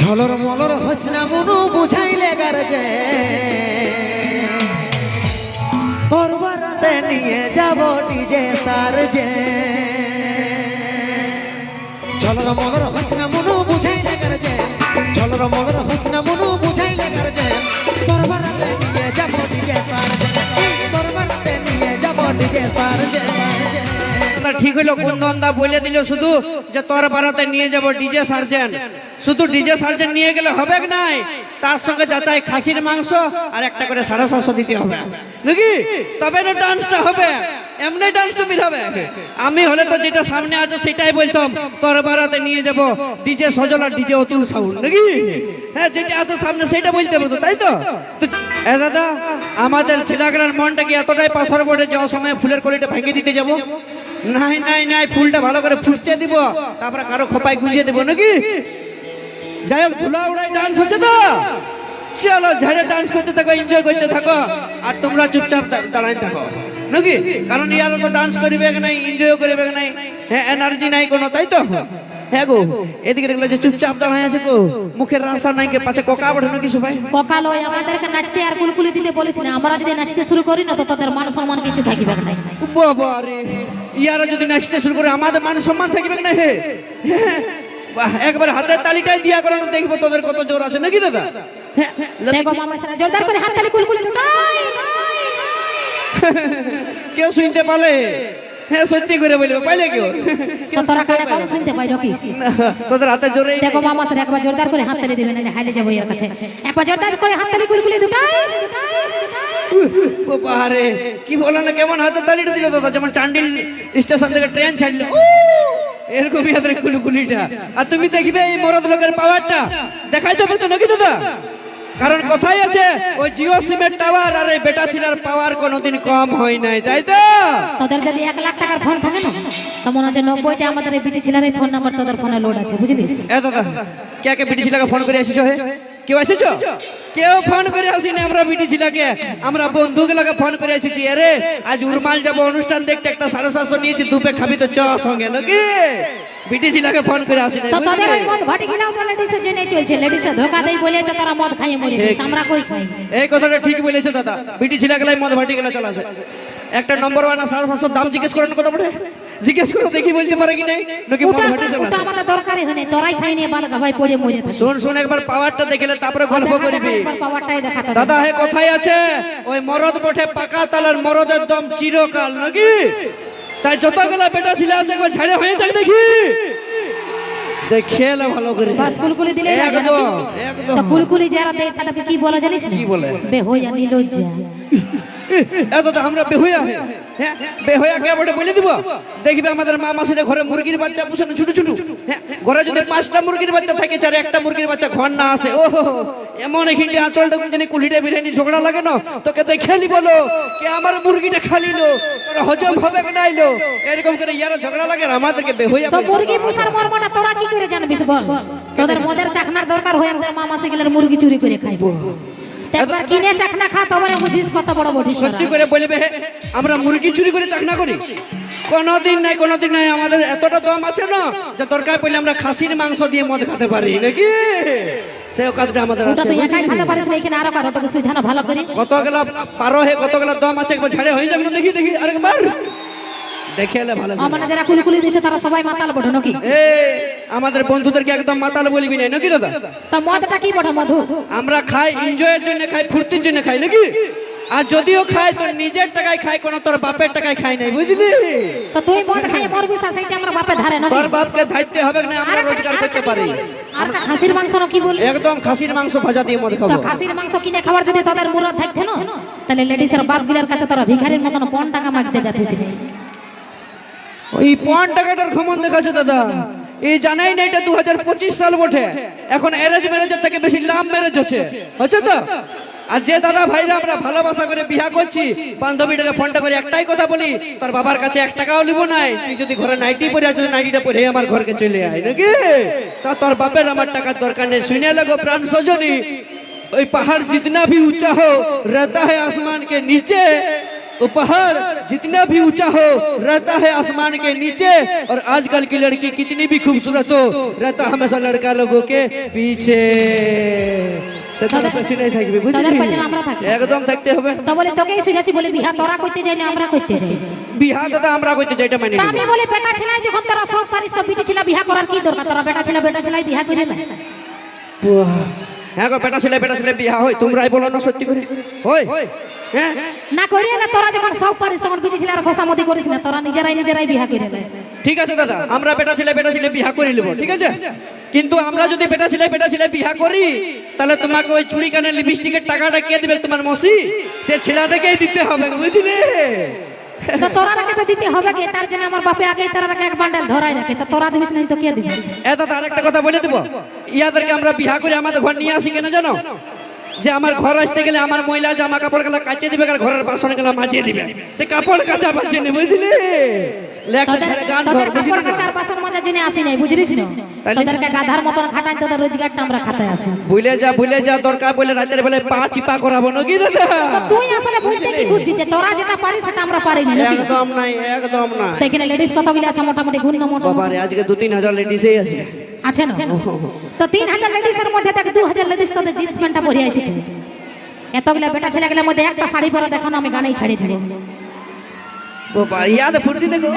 ছলর মলর হসনা মনু বুঝাইলে গারজে তোর বারাতে নিয়ে যাব ডিজে সারজে ছলর মলর হসনা মনু বুঝাইলে গারজে ছলর মলর হসনা মনু বুঝাইলে গারজে তোর বারাতে নিয়ে যাব ডিজে সারজে তোর বারাতে নিয়ে যাব ডিজে সারজে ঠিক হলো কুন্দনদা বলে দিল শুধু যে তোর বারাতে নিয়ে যাব ডিজে সার্জেন্ট শুধু ডিজে সার্জেন্ট নিয়ে গেলে হবে নাই তার সঙ্গে যাচাই খাসির মাংস আর একটা করে 750 দিতে হবে নাকি তবে না ডান্সটা হবে এমনি ডান্স তো মিল হবে আমি হলে তো যেটা সামনে আছে সেটাই বলতাম তোর বারাতে নিয়ে যাব ডিজে সজল আর ডিজে অতুল সাউন্ড নাকি হ্যাঁ যেটা আছে সামনে সেটা বলতে বলতো তাই তো দাদা আমাদের ছেলেগুলোর মনটা কি এতটাই পাথর পড়ে যাওয়ার সময় ফুলের কলিটা ভেঙে দিতে যাব নাই নাই নাই ফুলটা ভালো করে ফুটতে দিব তারপরে কারো খোপায় গুঁজে দেবো নাকি যাই হোক ধুলা উড়াই ডান্স হচ্ছে তো চলো ঝাড়ে ডান্স করতে থাকো এনজয় করতে থাকো আর তোমরা চুপচাপ দাঁড়াই থাকো নাকি কারণ ইয়ারা তো ডান্স করবে নাই এনজয় করবে নাই হ্যাঁ এনার্জি নাই কোনো তাই তো হ্যাঁ গো এদিকে দেখলে যে চুপচাপ দাঁড়ায় আছে গো মুখের রাস্তা নাই কে পাছে কোকা ওঠে নাকি সবাই কোকা লয় আমাদেরকে নাচতে আর কুলকুলি দিতে বলিস না আমরা যদি নাচতে শুরু করি না তো তাদের মান সম্মান কিছু থাকিবে না বাবা রে ইয়ারা যদি নাচতে শুরু করে আমাদের মান সম্মান থাকিবে না হে একবার হাতের তালিটাই দিয়া করে দেখবো তোদের কত জোর আছে নাকি দাদা দেখো মামা সারা জোরদার করে হাত তালি কুলকুলি দুটাই কেউ শুনতে পালে হ্যাঁ সত্যি করে বলবে পাইলে কেউ তোরা কানে কম শুনতে পাই রকি তোদের হাতে জোরে দেখো মামা সারা একবার জোরদার করে হাত তালি দিবেন না হাইলে যাবো এর কাছে একবার জোরদার করে হাত তালি কুলকুলি দুটাই ও বারে কি বলো না কেমন হাতে তালিটা দিল দাদা যেমন চান্ডিল স্টেশন থেকে ট্রেন ছাড়লো এরকমই হাতের কুলকুলিটা আর তুমি দেখবে এই মরদ লোকের পাওয়ারটা দেখাই দেবে তো নাকি দাদা কারণ কথাই আছে ওই জিও সিমের টাওয়ার আর এই বেটা ছিলার পাওয়ার কোনোদিন কম হয় নাই তাই তো তোদের যদি 1 লাখ টাকার ফোন থাকে না তো মনে হচ্ছে 90টা আমাদের এই বিটি ছিলার এই ফোন নাম্বার তোদের ফোনে লোড আছে বুঝলিস এ দাদা কে কে বিটি ছিলাকে ফোন করে আসিছো হে কেউ আসিছো কেউ ফোন করে আসিনি আমরা বিটি ছিলাকে আমরা বন্ধুগুলোকে ফোন করে এসেছি আরে আজ উরমাল যাব অনুষ্ঠান দেখতে একটা 750 নিয়েছি দুপে খাবি তো চ সঙ্গে নাকি বিটি ছিলাকে ফোন করে আসিনি তো তোদের ওই মদ ভাটি গিলাও তো লেডিসের জন্য চলছে লেডিসে ধোকা দেই বলে তো তারা মদ খাইয়ে মরে গেছে আমরা কই খাই এই কথাটা ঠিক বলেছো দাদা বিটি ছিলাগুলাই মদ ভাটি গেলা চলাছে একটা নম্বর 1 750 দাম জিজ্ঞেস করেন কত পড়ে জিজ্ঞেস করে দেখি বলতে পারে কি নাই নাকি মদ ভাটি চলাছে ওটা আমাদের দরকারই হয় না তোরাই খাই নিয়ে বাল গাবাই পড়ে মরে থাকে শুন একবার পাওয়ারটা দেখলে তারপরে গল্প করবি একবার পাওয়ারটাই দেখাতো দাদা হে কথাই আছে ওই মরদ বটে পাকা তালার মরদের দম চিরকাল নাকি তাই যতগুলা বেটা ছিল আছে একবার ঝাড়ে হয়ে যাক দেখি দেখেলে ভালো করে বাস কুলকুলি দিলে একদম তো কুলকুলি যারা দেয় তাদেরকে কি বলে জানিস না কি বলে বেহইয়া নিলজ্জা এত তো আমরা বেহুয়া হ্যাঁ বেহুয়া কে বটে বলে দিব দেখবে আমাদের মা মাসির ঘরে মুরগির বাচ্চা পুষানো ছোট ছোট হ্যাঁ ঘরে যদি 5টা মুরগির বাচ্চা থাকে আর একটা মুরগির বাচ্চা ঘর না আসে ও এমন হিন্দি আঁচলটা জানি কুলিটা বিরিয়ানি ঝগড়া লাগে না তোকে দেখে নি বলো কে আমার মুরগিটা খালিলো তোর হজম হবে নাইলো এরকম করে ইয়ারা ঝগড়া লাগে আর আমাদেরকে বেহুয়া তো মুরগি পুষার মর্মটা তোরা কি করে জানবিস বল তোদের মদের চাকনার দরকার হয় আমাদের মা মাসে গেলে মুরগি চুরি করে খাইব একবার কিনে চাকনা খা তবে বুঝিস কত বড় বড় সত্যি করে বলবে আমরা মুরগি চুরি করে চাকনা করি কোনোদিন নাই আমাদের এতটা দম আছে না যে দরকার পড়লে আমরা খাসির মাংস দিয়ে মদ খেতে পারি নাকি সেই কাজটা আমাদের আছে তুই একাই খেতে পারিস না এখানে আরো কারো তোকে সুবিধা না ভালো করে কতগুলা পারো হে কতগুলা দম আছে একবার ঝাড়ে হয়ে যাবে না দেখি আরেকবার দেখেলে ভালো আমরা যারা কুলকুলি দিয়েছে তারা সবাই মাতাল বটে নাকি আমাদের বন্ধুদেরকে একদম মাতাল বলবি না নাকি দাদা তো মদটা কি বটে মধু আমরা খাই এনজয়ের জন্য খাই ফুর্তির জন্য খাই নাকি আর যদিও খাই তো নিজের টাকায় খাই কোন তোর বাপের টাকায় খাই নাই বুঝলি তো তুই মদ খাইয়ে মরবি সেইটা আমরা বাপে ধারে না তোর বাপকে ধাইতে হবে না আমরা রোজগার করতে পারি আর খাসির মাংস না কি বলি একদম খাসির মাংস ভাজা দিয়ে মদ খাবো তো খাসির মাংস কিনে খাবার যদি তোদের মুরত থাকতে না তাহলে লেডিসের বাপ গিলার কাছে তোরা ভিখারির মতন 5 টাকা মাগতে যাতিস ওই 5 টাকাটার ক্ষমন দেখাচ্ছে দাদা এই জানাই না এটা 2025 সাল বটে এখন অ্যারেঞ্জ ম্যারেজের থেকে বেশি লাভ ম্যারেজ হচ্ছে তো আর যে দাদা ভাইরা আমরা ভালোবাসা করে বিয়া করছি বান্ধবীটাকে ফোনটা করে একটাই কথা বলি তোর বাবার কাছে 1 টাকাও লিব নাই তুই যদি ঘরে নাইটি পরে আছিস নাইটিটা পরে আমার ঘরকে চলে আয় নাকি তা তোর বাপের আমার টাকার দরকার নেই শুনে লাগো প্রাণ সজনী ওই পাহাড় जितना भी ऊंचा हो रहता है आसमान के नीचे वो पहाड़ जितना भी ऊंचा हो रहता है आसमान के नीचे, और आजकल की लड़की कितनी भी खूबसूरत हो रहता हमेशा लड़का लोगों के पीछे। তোদের পেছনে আমরা থাকি। একদম থাকতে হবে। তো বলে তোকেই শুনেছি বলে বিহা তোরা করতে যাই না আমরা করতে যাই। বিহা দাদা আমরা করতে যাই, এটা মানে তা আমি বলে বেটা ছেলে যখন তোরা সব পারিস তো বিটি ছেলে বিহা করার কি দরকার? তোরা বেটা ছেলে বিহা করে না। হ্যাঁ গো, বেটা ছেলে বিহা হয়, তোমরাই বলো না সত্যি করে হয়? হ্যাঁ না করিয়ে না, তোরা যখন সব পারিস তখন বিটি ছেলে আর খোসামতি করিস না, তোরা নিজেরাই বিহা করে না। ঠিক আছে দাদা, আমরা বেটা ছেলে বিহা করে নেবো, ঠিক আছে? কিন্তু আমরা যদি বেটা ছেলে বিহা করি তাহলে তোমাকে ওই চুরি কানের লিপস্টিকের টাকাটা কে দিবে? তোমার মসি, সে ছেলেটাকেই দিতে হবে, বুঝলে? তো তোরা রাখে তো দিতে হবে কি? তার জন্য আমার বাপে আগে তোরা রাখে এক বান্ডেল ধরাই রাখে, তো তোরা দিবিস না তো কে দিবে? এটা তো আরেকটা কথা বলে দেবো, ইয়াদেরকে আমরা বিহা করে আমাদের ঘর নিয়ে আসি কেন জানো? যে আমার ঘর আসতে গেলে আমার মহিলা জামা কাপড় গুলো কাচে দিবে আর ঘরের বাসন গুলো মাজিয়ে দিবে, সে কাপড় কাচা বাজে নেই, বুঝলি? তোদের কাপড় কাচার বাসন মজা জেনে আসি নাই, বুঝলিস না? তোদেরকে গাধার মতন খাটাই, তোদের রোজগারটা আমরা খাতে আসি। ভুলে যা দরকার বলে রাতের বেলায় পা চিপা করাবো নাকি দাদা? তো তুই আসলে বুঝতে কি বুঝছিস যে তোরা যেটা পারিস সেটা আমরা পারি না? একদম নাই। তো এখানে লেডিস কতগুলো আছে মোটামুটি গুণ মোটামুটি? বাবারে আজকে 2-3 হাজার লেডিসই আছে। আছে না? তো 3000 লেডিসের মধ্যে থেকে 2000 লেডিস তোদের জিন্স প্যান্টটা পরে আইছে। এতগুলা বেটা ছেলেগুলোর মধ্যে একটা শাড়ি পরা দেখানো, আমি গানেই ছাড়ি দেব। বাবা ইয়াদ ফুর্তি দেখো,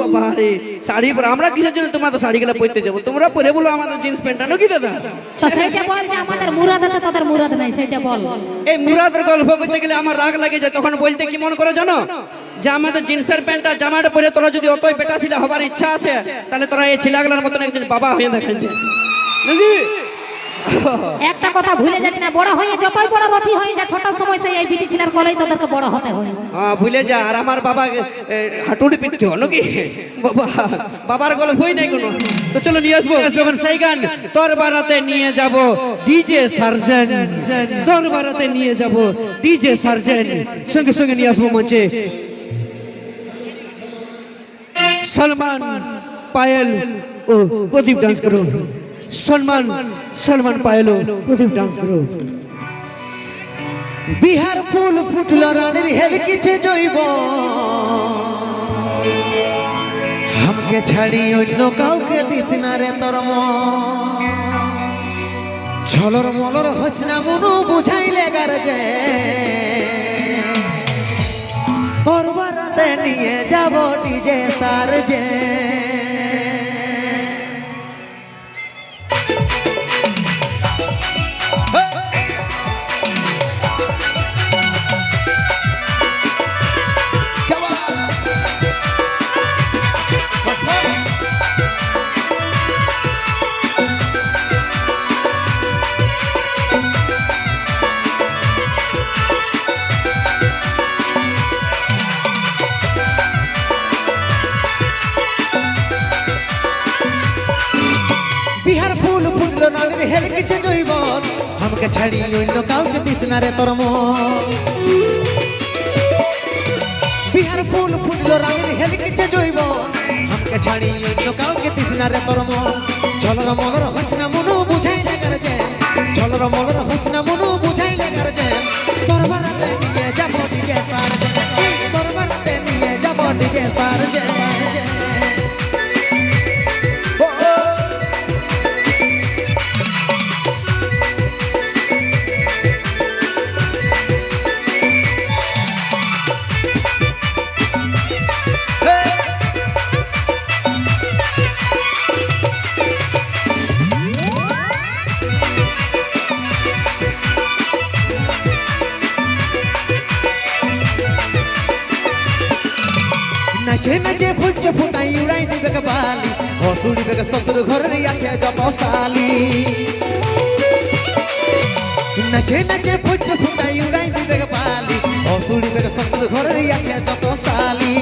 বাবা রে শাড়ি পরে আমরা কিসের জন্য তোমাদের শাড়িগুলো পরতে যাবো? তোমরা পরে বলো আমাদের জিন্স প্যান্টটা নাকি দাদা? তো সেইটা বল যে আমাদের মুরাদ আছে তোদের মুরাদ নাই, সেইটা বল। এই মুরাদের গল্প করতে গেলে আমার রাগ লাগে যায়, তখন বলতে কি মন করে জানো? যে আমাদের জিন্সের প্যান্টটা জামাটা পরে তোরা যদি অতই বেটা ছেলে হবার ইচ্ছা আছে তাহলে তোরা এই ছেলেগুলোর মতন একদিন বাবা হয়ে দেখান নাকি? একটা কথা ভুলে যাস না, বড় হয়ে যতই বড় রথি হয়ে যা, ছোট সময় সেই এই বিটি ছেলের কলেই তোদেরকে বড় হতে হয়। হ্যাঁ ভুলে যা। আর আমার বাবা হাঁটুড়ি পিটতে হলো নাকি? বাবার গল্পই নাই কোনো। তো চলো নিয়ে আসবো সেই গান, তোর বারাতে নিয়ে যাব ডিজে সার্জেন, তোর বারাতে নিয়ে যাব ডিজে সার্জেন, সঙ্গে সঙ্গে নিয়ে আসবো মঞ্চে সলমান, পায়েল ও প্রদীপ ডান্স করো। সলমান পায়েল ও প্রদীপ ডান্স করো। বিহার ফুল ফুটল রানীর হেল কিছু জৈব, আমাকে ছাড়ি অন্য কাউকে দিস না রে তোর মন। ছলর মলর হসনা মনু বুঝাইলে গারজে, তোর বারাতে নিয়ে যাব ডিজে সারজে। বিহার ফুল ফুটল রানীর হেল কিছু জৈবন, আমাকে ছাড়ি অন্য কাউকে দিস না রে তোর মন। বিহার ফুল ফুটল রানীর হেল কিছু জৈবন, আমাকে ছাড়ি অন্য কাউকে দিস না রে তোর মন। চলর মলর হসনা মনু বুঝাই লাগার যে, চলর মলর হসনা মনু বুঝাই লাগার যে, তোর বারাতে নিয়ে যাব ডিজে সারজে, তোর বারাতে নিয়ে যাব ডিজে সারজে। নাচে নাচে ফুচ ফুটাই উড়াই দিবে বালি, হসুড়ি বেগে শ্বশুর ঘরের আছে যত সালি। নাচে নাচে ফুচ ফুটাই উড়াই দিবে বালি, হসুড়ি বেগে শ্বশুর ঘরের আছে যত সালি।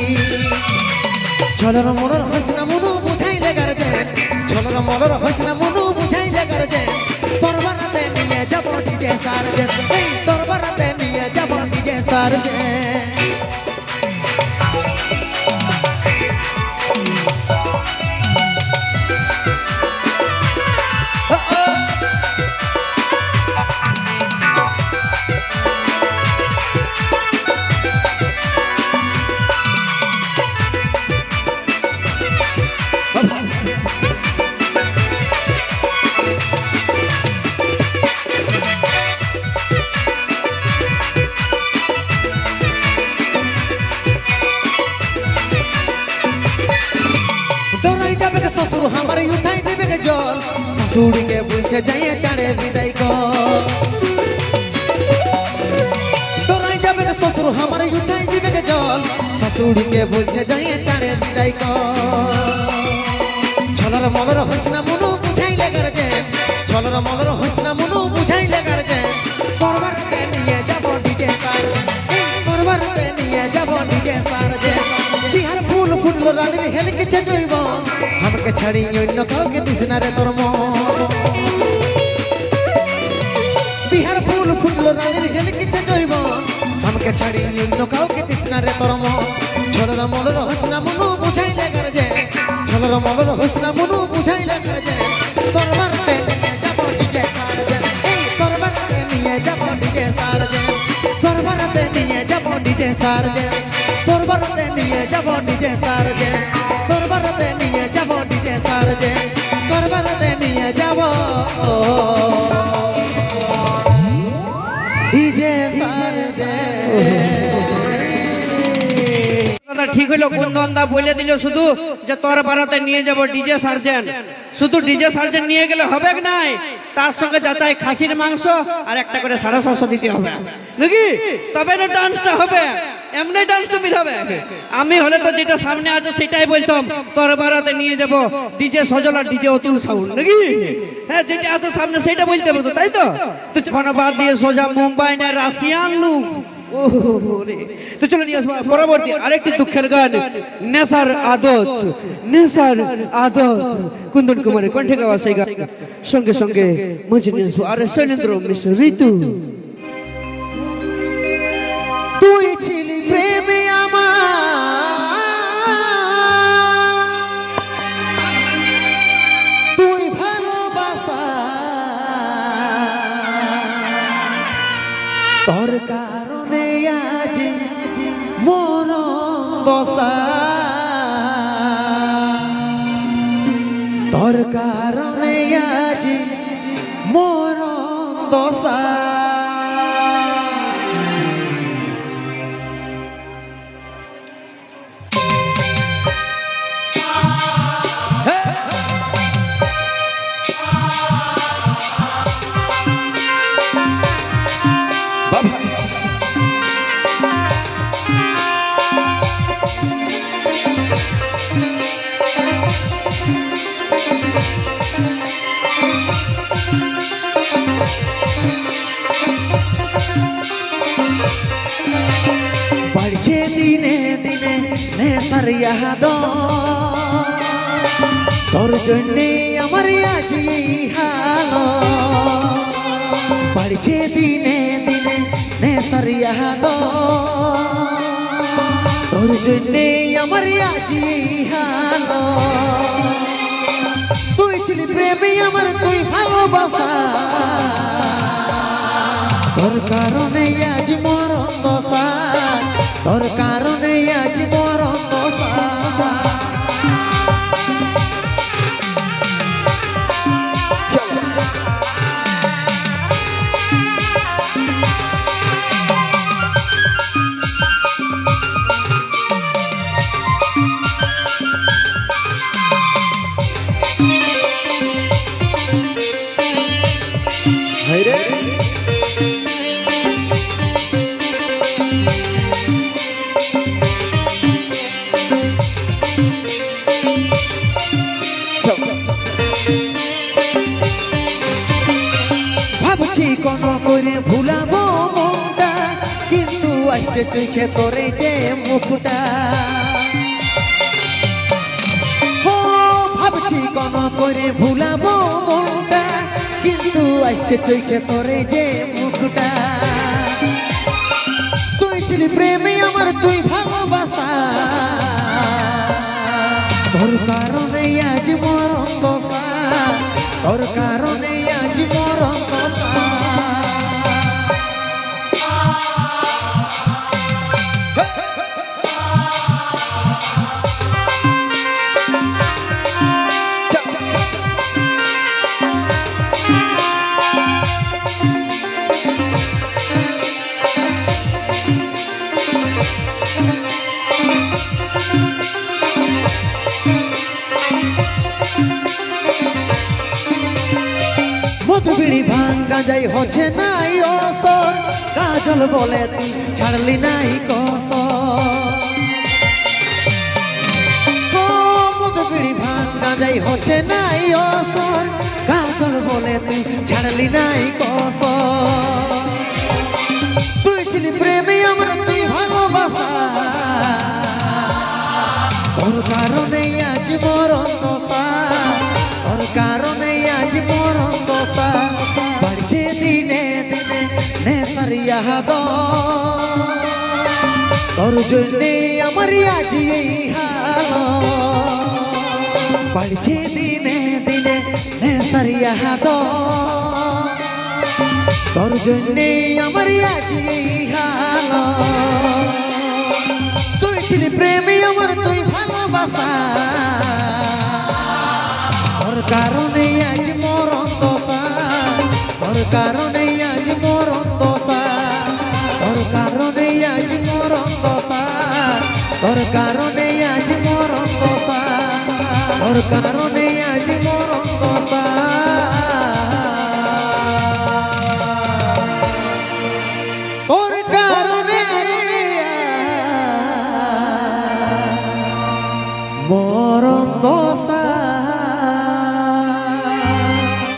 ছলর মলর হসনা মনু বুঝাই লাগার যে, ছলর মলর হসনা মনু বুঝাই লাগার যে, তোর বারাতে নিয়ে যাব ডিজে সারজে, তোর বারাতে নিয়ে যাব ডিজে সারজে। শাশুড়িকে বলছে যাইয়ে চাড়ে বিদায় কর তোরাই যাবে রে শ্বশুর আমার উঠাই দিবে রে জল শাশুড়িকে বলছে যাইয়ে চাড়ে বিদায় কর ছলর মলর হইসনা মনু বুঝাইলে গরজে ছলর মলর হইসনা মনু বুঝাইলে গরজে করবারতে নিয়ে যাব ডিজে সারজে করবারতে নিয়ে যাব ডিজে সারজে বিহার ফুল ফুটলো রানীর হেলকেছে জৈব আমাকে ছাড়ি অন্য কাউকে দিসনা রে তোর মন বিহার ফুল ফুটলো রানীর হেলকেছে জৈব আমাকে ছাড়ি অন্য কাউকে দিসনা রে তোর মন ছলর মলর হইসনা মনু বুঝাইলে গরজে ছলর মলর হইসনা মনু বুঝাইলে গরজে করবারতে নিয়ে যাব ডিজে সারজে করবারতে নিয়ে যাব ডিজে সারজে করবারতে নিয়ে যাব ডিজে সারজে করবারতে নিয়ে যাব ডিজে সারজে করবারতে নিয়ে যাব ডিজে সারজে করবারতে নিয়ে যাব ডিজে সারজে কথা ঠিক হলো কুন্দনদা বলে দিল শুধু যে তোর বারাতে নিয়ে যাব ডিজে সার্জেন্ট শুধু ডিজে সার্জেন্ট নিয়ে গেলে হবে নাই তার সঙ্গে যাচাই খাসির মাংস আর একটা করে 750 দিতে হবে নাকি তবে না ডান্সটা হবে এমনি ডান্স তুমি হবে আমি হলে তো যেটা সামনে আছে সেটাই বলতাম তোর বারাতে নিয়ে যাব ডিজে সজল আর ডিজে অতুল সাউন্ড নাকি হ্যাঁ যেটা আছে সামনে সেটা বলতে হবে তো তাই তো তো বাদ দিয়ে সোজা মুম্বাই না রাশিয়ান লুক তো চলো নিয়ে আসবো পরবর্তী আরেকটি দুঃখের গান নেশার আদত কুন্দন কুমারের কণ্ঠে গাওয়া সেই গান সঙ্গে সঙ্গে মঞ্চে নিয়ে আসবো আর শৈলেন্দ্র মিশ্র ঋতু তুই ছিলি প্রেমে আমার তুই ভালোবাসা তোর কারণে আজ মরণ দশা তোর কারণে আজ মরণ দশা बढ़ছে দিনে দিনে নেশার ইয়াদ তোর জন্যে আমার আজ এই হাল बढ़ছে দিনে দিনে নেশার ইয়াদ তোর জন্যে আমার আজ এই হাল তুই ছিলি প্রেমী আমার তুই ভালোবাসা তোর কারণে আজ মরণ দশা তোর কারণে আজ মরণ দশা ভাবছি কোন করে ভুলাবো মনটা কিন্তু আসছে চোখে তোরে যে মুখটা ও ভাবছি কোন করে ভুলাবো মনটা কিন্তু আসছে চোখে তোরে যে মুখটা তুই ছিলি প্রেমে আমার তুই ভালোবাসা তোর কারণে আজ মরণ দশা তোর কারণে আজ মরণ দশা মধু বিড়ি ভাঙ্গা যাই হচ্ছে নাই অসর কাজল বলে তুই ছাড়লি নাই কসর মধু বিড়ি ভাঙ্গা যাই হচ্ছে নাই অসর কাজল বলে তুই ছাড়লি নাই কসর তুই ছিলি প্রেমে আমার তুই ভালোবাসা তোর কারণে আজ মরণ দশা তোর কারণে আজ মরণ দশা বাড়ছে দিনে দিনে নেশারিয়া তোর জন্যে আমার আজ এই হাল বাড়ছে দিনে দিনে নেশারিয়া তোর জন্যে আমার আজ এই হাল তুই ছিলি প্রেমী আমার তুই ভালোবাসা তোর কারণে আজ মরণ দশা তোর কারণে আজ মরণ দশা তোর কারণে আজ মরণ দশা তোর কারণে আজ মরণ দশা তোর কারণে